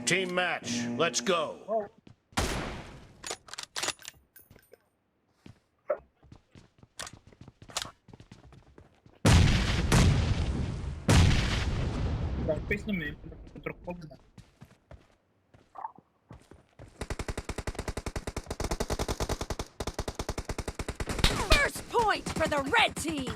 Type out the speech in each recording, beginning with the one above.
Team match, let's go. First point for the red team.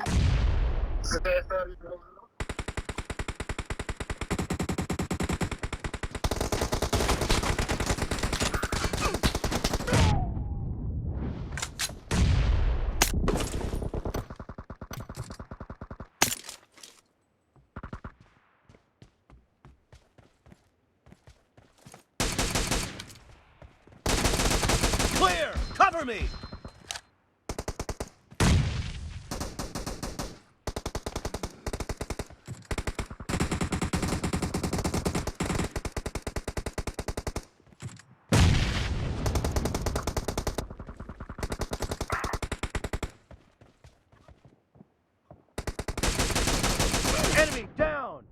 Clear, cover me. Enemy down.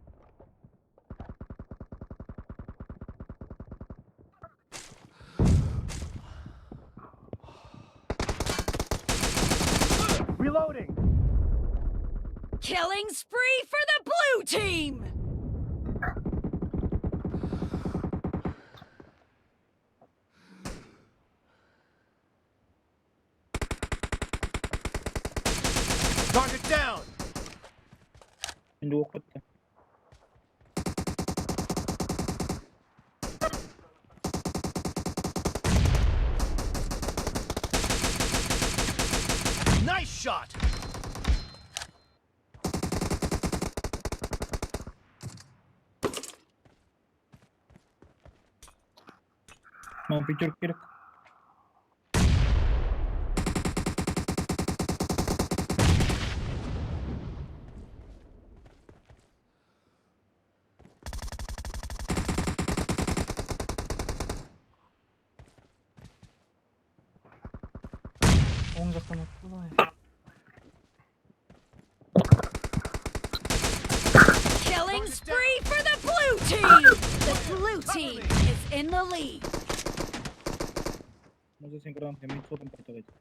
Reloading. Killing spree for the blue team. Target down. Şimdi ok attı. Nice shot. Ben bir Türk gerek. Oğun jақтан attı da ya. Killing spree for the blue team. The blue team is in the lead. Może sen kıran hemen sokun patlayacak.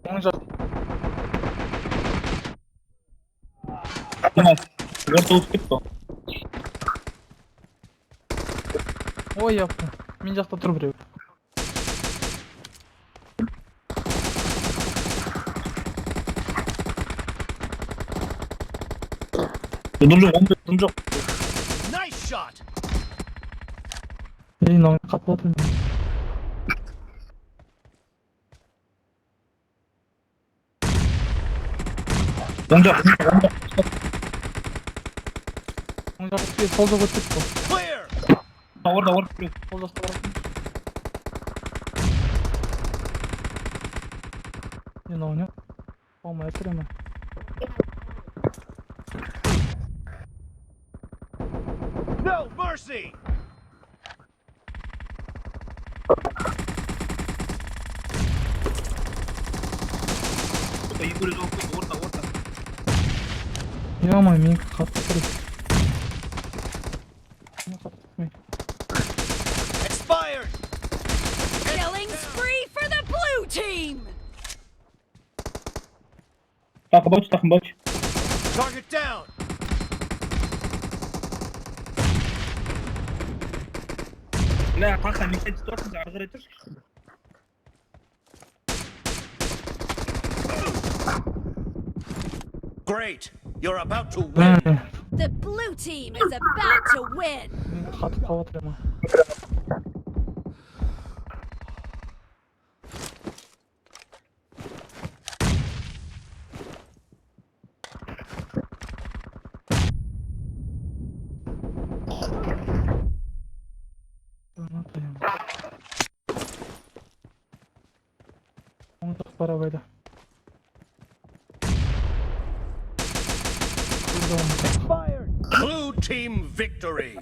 Oğun jақ. Tamam. Orta uçup gitti o. Ой, yaptı. Мен жақта тұр біреу. Дым жоқ. Nice shot. Ей, мынау қатып отыр. Дым жоқ. Сол жақ өтіп кетті. Clear. Орда біреу. Сол жақта баратын. Мынау не? Алмай отыр ма? No mercy. Орда. Ямай, мен қатып тұр. Expired. Killing spree for the blue team. Takım boş. Target down. La kanka Michel tutuyorsun da arada ettir. Great. You're about to win. The blue team is about to win. Қатып қалып отыр ма? Парабайда. Blue team victory.